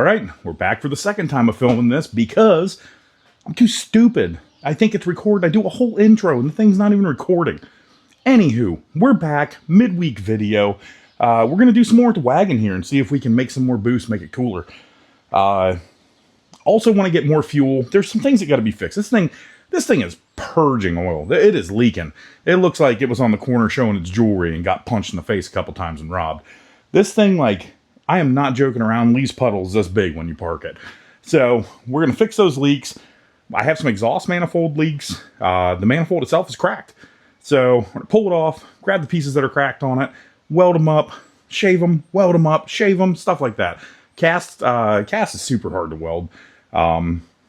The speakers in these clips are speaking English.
right, we're back for the second time of filming this because I'm too stupid. I think it's recorded. I do a whole intro and the thing's not even recording. Anywho, we're back, midweek video. We're going to do some more with the wagon here and see if we can make some more boost, make it cooler. Also want to get more fuel. There's some things that got to be fixed. This thing is purging oil. It is leaking. It looks like it was on the corner showing its jewelry and got punched in the face a couple times and robbed. This thing, like, I am not joking around, leaves puddles this big when you park it. So we're going to fix those leaks. I have some exhaust manifold leaks. The manifold itself is cracked. So I'm going to pull it off, grab the pieces that are cracked on it, weld them up, shave them, weld them up, shave them, stuff like that. Cast is super hard to weld.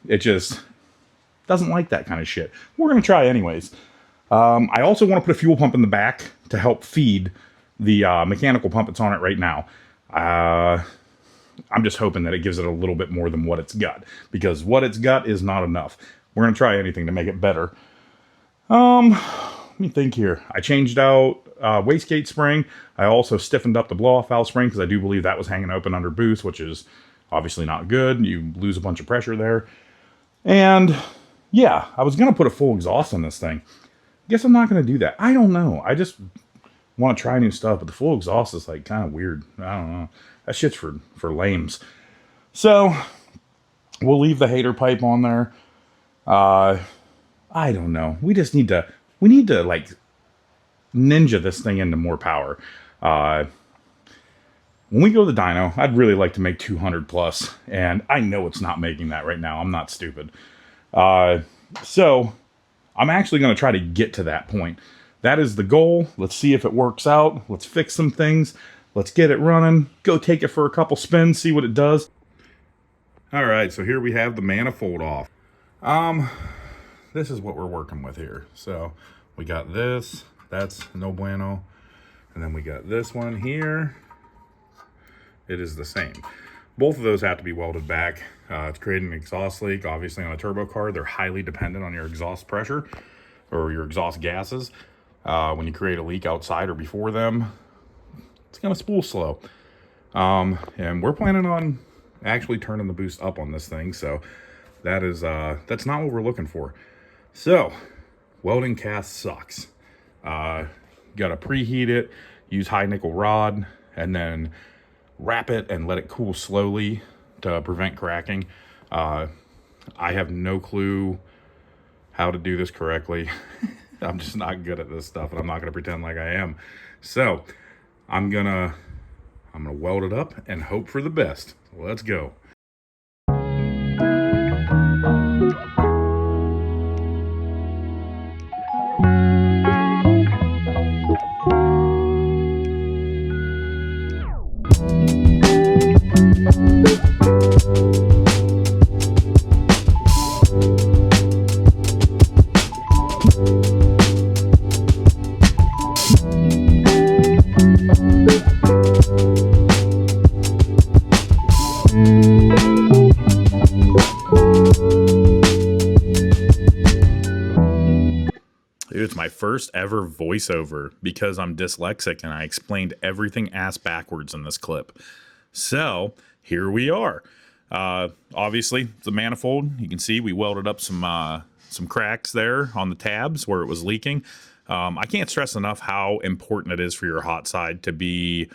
It just doesn't like that kind of shit. We're going to try anyways. I also want to put a fuel pump in the back to help feed the mechanical pump that's on it right now. I'm just hoping that it gives it a little bit more than what it's got, because what it's got is not enough. We're going to try anything to make it better. Let me think here. I changed out wastegate spring. I also stiffened up the blow-off valve spring because I do believe that was hanging open under boost, which is obviously not good. You lose a bunch of pressure there. And yeah, I was going to put a full exhaust on this thing. Guess I'm not going to do that. I don't know. I just want to try new stuff, but the full exhaust is like kind of weird. I don't know. That shit's for lames. So we'll leave the hater pipe on there. I don't know. We need to like ninja this thing into more power. When we go to the dyno, I'd really like to make 200 plus, and I know it's not making that right now. I'm not stupid. So I'm actually going to try to get to that point. That is the goal. Let's see if it works out. Let's fix some things. Let's get it running. Go take it for a couple spins, see what it does. All right, so here we have the manifold off. This is what we're working with here. So we got this. That's no bueno. And then we got this one here. It is the same. Both of those have to be welded back. It's creating an exhaust leak. Obviously on a turbo car, they're highly dependent on your exhaust pressure or your exhaust gases. When you create a leak outside or before them, it's gonna spool slow. And we're planning on actually turning the boost up on this thing. So that's not what we're looking for. So welding cast sucks. Gotta preheat it, use high nickel rod, and then wrap it and let it cool slowly to prevent cracking. I have no clue how to do this correctly. I'm just not good at this stuff, and I'm not gonna pretend like I am. So I'm gonna weld it up and hope for the best. Let's go. It's my first ever voiceover because I'm dyslexic and I explained everything ass backwards in this clip. So here we are. Obviously, the manifold, you can see we welded up some cracks there on the tabs where it was leaking. I can't stress enough how important it is for your hot side to be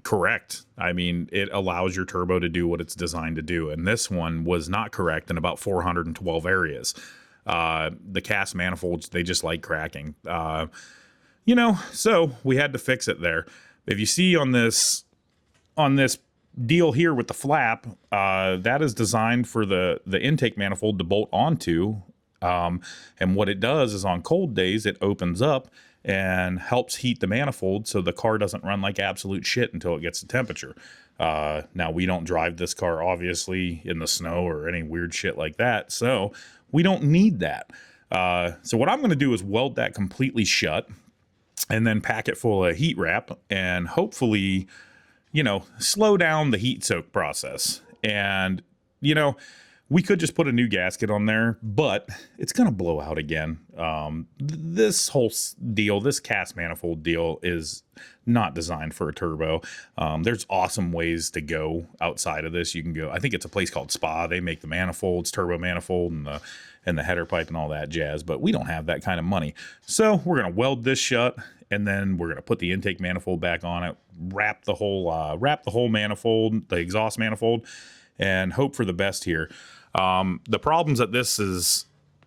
correct. I mean, it allows your turbo to do what it's designed to do. And this one was not correct in about 412 areas. The cast manifolds, they just like cracking. So we had to fix it there. If you see on this deal here with the flap, that is designed for the intake manifold to bolt onto. And what it does is on cold days, it opens up and helps heat the manifold so the car doesn't run like absolute shit until it gets to temperature. Now, we don't drive this car, obviously, in the snow or any weird shit like that, so we don't need that. So what I'm going to do is weld that completely shut and then pack it full of heat wrap and hopefully, slow down the heat soak process. And, We could just put a new gasket on there, but it's going to blow out again. This whole deal, this cast manifold deal, is not designed for a turbo. There's awesome ways to go outside of this. You can go, I think it's a place called Spa. They make the manifolds, turbo manifold, and the header pipe and all that jazz, but we don't have that kind of money. So we're going to weld this shut, and then we're going to put the intake manifold back on it, wrap the whole manifold, the exhaust manifold, and hope for the best here. The problems that this is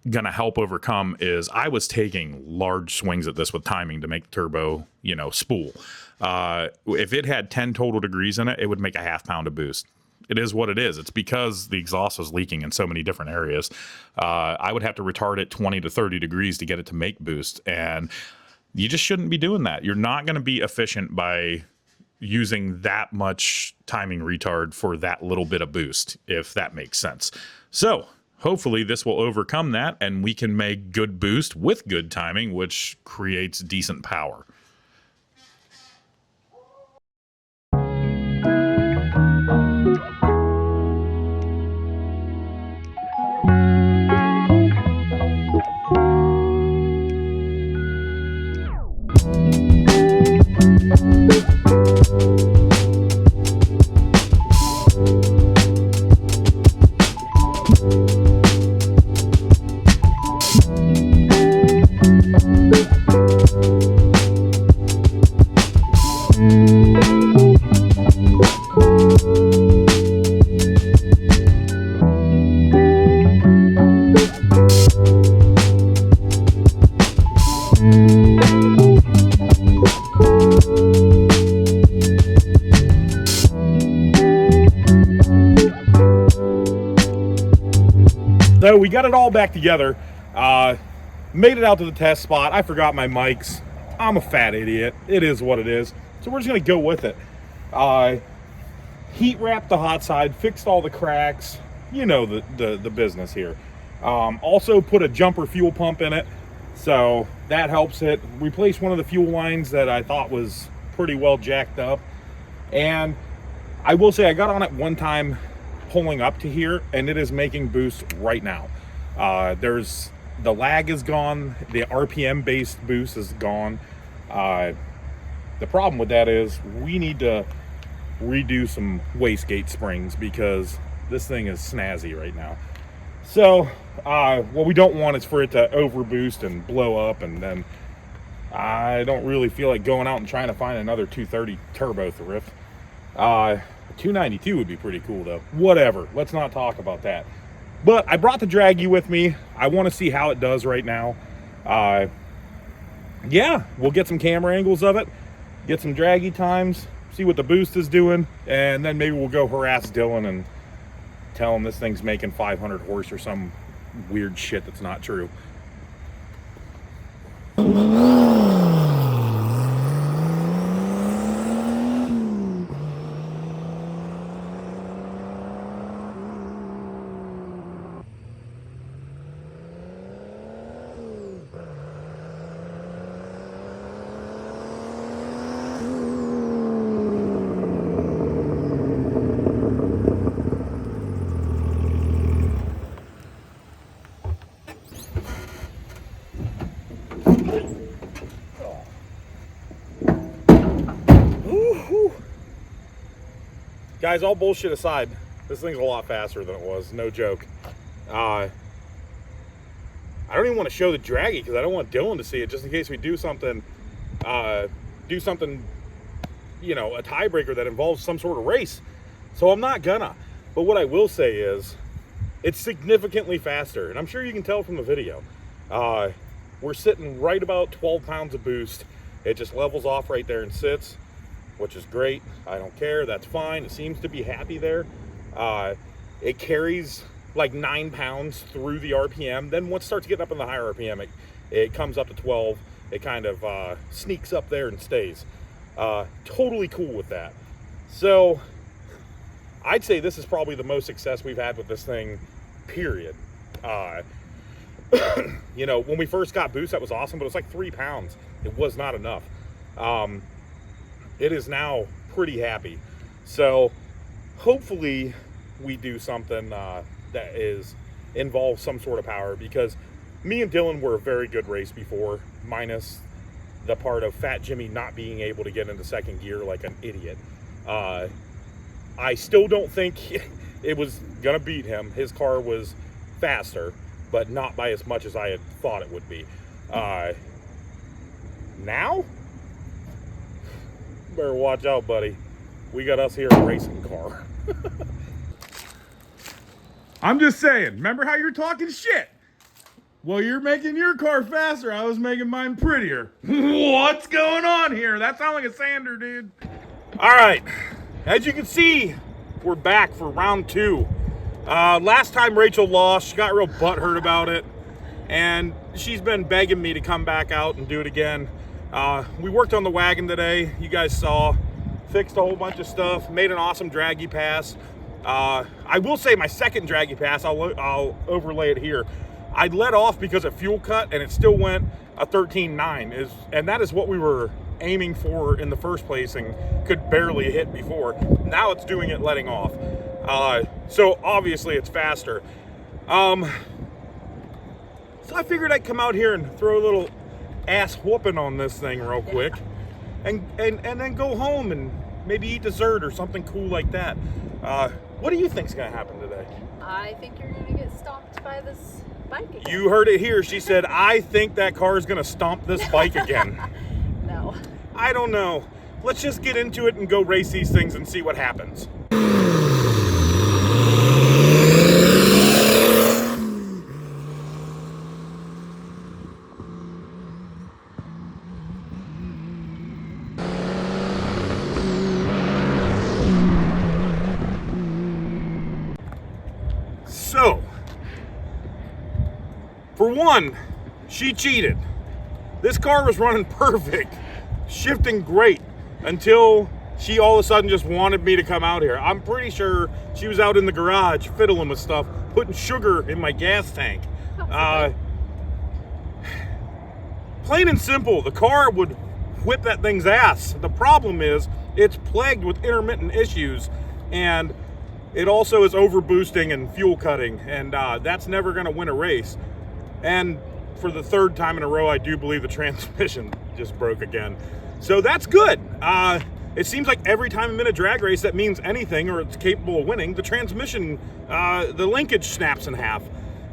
going to help overcome is I was taking large swings at this with timing to make the turbo, spool. If it had 10 total degrees in it, it would make a half pound of boost. It is what it is. It's because the exhaust was leaking in so many different areas. I would have to retard it 20 to 30 degrees to get it to make boost. And you just shouldn't be doing that. You're not going to be efficient by using that much timing retard for that little bit of boost, if that makes sense. So hopefully this will overcome that and we can make good boost with good timing, which creates decent power. So we got it all back together, made it out to the test spot. I forgot my mics. I'm a fat idiot. It is what it is. So we're just gonna go with it. Heat wrapped the hot side, fixed all the cracks. You know the business here. Also put a jumper fuel pump in it, so that helps it. Replaced one of the fuel lines that I thought was pretty well jacked up. And I will say I got on it one time pulling up to here, and it is making boost right now. The lag is gone, the RPM based boost is gone. The problem with that is we need to redo some wastegate springs because this thing is snazzy right now. So what we don't want is for it to overboost and blow up, and then I don't really feel like going out and trying to find another 230 turbo thrift. 292 would be pretty cool though. Whatever, let's not talk about that. But I brought the Draggy with me. I want to see how it does right now. Yeah, we'll get some camera angles of it, get some Draggy times, see what the boost is doing, and then maybe we'll go harass Dylan and tell him this thing's making 500 horse or some weird shit that's not true. Guys, all bullshit aside, this thing's a lot faster than it was, no joke. I don't even want to show the Draggy because I don't want Dylan to see it, just in case we do something, a tiebreaker that involves some sort of race. So I'm not gonna. But what I will say is, it's significantly faster, and I'm sure you can tell from the video. We're sitting right about 12 pounds of boost. It just levels off right there and sits, which is great. I don't care, that's fine. It seems to be happy there. It carries like 9 pounds through the RPM. Then once it starts getting up in the higher RPM, it comes up to 12. It kind of sneaks up there and stays. Totally cool with that. So I'd say this is probably the most success we've had with this thing, period. When we first got boost, that was awesome, but it was like 3 pounds. It was not enough. It is now pretty happy. So hopefully we do something that involves some sort of power, because me and Dylan were a very good race before, minus the part of Fat Jimmy not being able to get into second gear like an idiot. I still don't think it was gonna beat him. His car was faster, but not by as much as I had thought it would be. Now, better watch out, buddy. We got us here a racing car. I'm just saying, remember how you're talking shit? Well, you're making your car faster. I was making mine prettier. What's going on here? That sounds like a sander, dude. All right, as you can see, we're back for round 2. Last time Rachel lost, she got real butthurt about it, and she's been begging me to come back out and do it again. We worked on the wagon today, you guys saw, fixed a whole bunch of stuff, made an awesome draggy pass. I will say my second draggy pass, I'll overlay it here. I let off because of fuel cut, and it still went a 13.9, and that is what we were aiming for in the first place and could barely hit before. Now it's doing it letting off. So obviously it's faster. So I figured I'd come out here and throw a little ass whooping on this thing real quick, and then go home and maybe eat dessert or something cool like that. What do you think's gonna happen today? I think you're gonna get stomped by this bike again. You heard it here. She said, I think that car is gonna stomp this bike again. No. I don't know. Let's just get into it and go race these things and see what happens. So, for one, she cheated. This car was running perfect, shifting great, until she all of a sudden just wanted me to come out here. I'm pretty sure she was out in the garage fiddling with stuff, putting sugar in my gas tank. Plain and simple, the car would whip that thing's ass. The problem is it's plagued with intermittent issues, and it also is over boosting and fuel cutting, and that's never going to win a race. And for the third time in a row, I do believe the transmission just broke again. So that's good. It seems like every time I'm in a drag race that means anything or it's capable of winning, the transmission, the linkage snaps in half.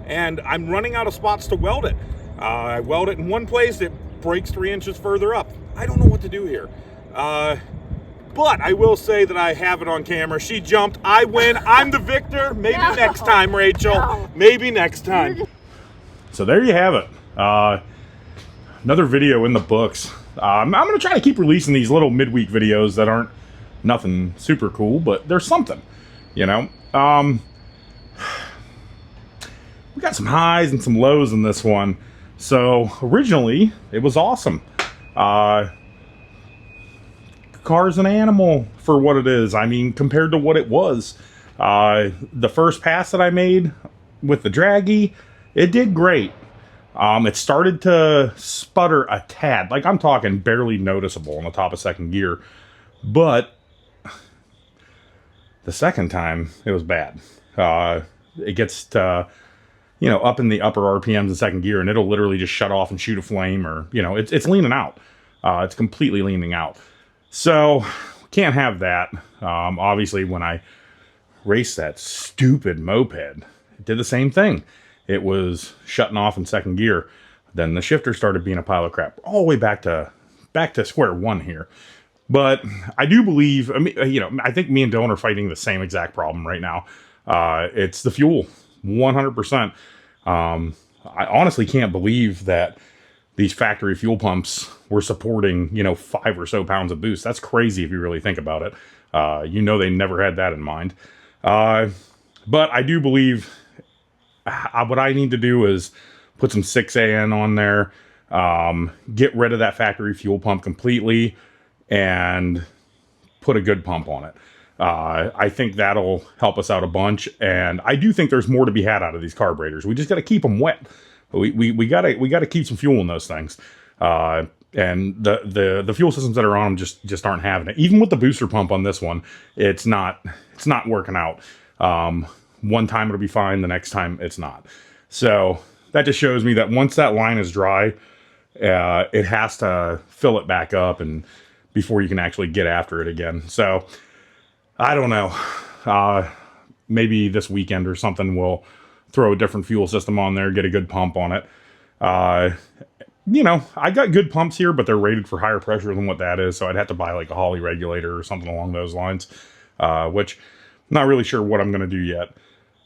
And I'm running out of spots to weld it. I weld it in one place, it breaks 3 inches further up. I don't know what to do here. But I will say that I have it on camera. She jumped, I win, I'm the victor. Maybe next time, Rachel. No. Maybe next time. So there you have it. Another video in the books. I'm going to try to keep releasing these little midweek videos that aren't nothing super cool, but there's something, you know. We got some highs and some lows in this one. So originally, it was awesome. Car's an animal for what it is. I mean, compared to what it was. The first pass that I made with the draggy, it did great. It started to sputter a tad. Like, I'm talking barely noticeable on the top of second gear. But the second time, it was bad. It gets to, you know, up in the upper RPMs in second gear, and it'll literally just shut off and shoot a flame, or, you know, it's leaning out. It's completely leaning out. So, can't have that. Obviously, when I raced that stupid moped, it did the same thing. It was shutting off in second gear. Then the shifter started being a pile of crap. All the way back to square one here. But I do believe, I mean, you know, I think me and Dylan are fighting the same exact problem right now. It's the fuel, 100%. I honestly can't believe that these factory fuel pumps were supporting, you know, 5 or so pounds of boost. That's crazy if you really think about it. You know, they never had that in mind. But I do believe what I need to do is put some 6AN on there, get rid of that factory fuel pump completely, and put a good pump on it. I think that'll help us out a bunch, and I do think there's more to be had out of these carburetors. We just got to keep them wet. We gotta keep some fuel in those things. And the fuel systems that are on them just aren't having it. Even with the booster pump on this one, it's not working out. one time it'll be fine, the next time it's not. So that just shows me that once that line is dry, it has to fill it back up and before you can actually get after it again. So I don't know. Maybe this weekend or something we'll throw a different fuel system on there, get a good pump on it. You know, I got good pumps here, but they're rated for higher pressure than what that is. So I'd have to buy like a Holley regulator or something along those lines, which I'm not really sure what I'm going to do yet.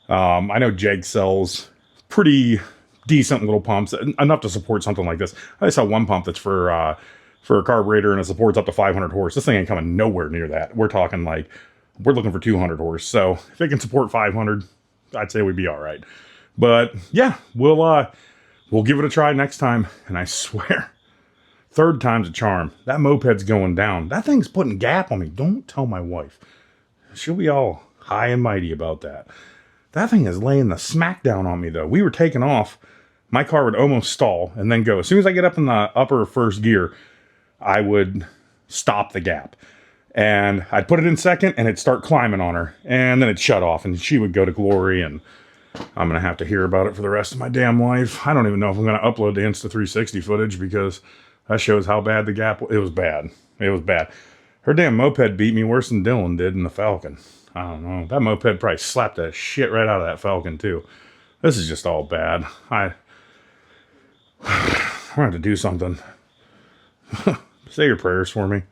I know Jeg sells pretty decent little pumps, enough to support something like this. I saw one pump that's for a carburetor and it supports up to 500 horse. This thing ain't coming nowhere near that. We're talking like, we're looking for 200 horse. So if it can support 500, I'd say we'd be all right. But yeah, we'll give it a try next time. And I swear, third time's a charm. That moped's going down. That thing's putting gap on me. Don't tell my wife. She'll be all high and mighty about that. That thing is laying the smack down on me though. We were taking off. My car would almost stall and then go. As soon as I get up in the upper first gear, I would stop the gap. And I'd put it in second and it'd start climbing on her. And then it'd shut off and she would go to glory and I'm going to have to hear about it for the rest of my damn life. I don't even know if I'm going to upload the Insta360 footage because that shows how bad the gap was. It was bad. It was bad. Her damn moped beat me worse than Dylan did in the Falcon. I don't know. That moped probably slapped the shit right out of that Falcon too. This is just all bad. We're going to have to do something. Say your prayers for me.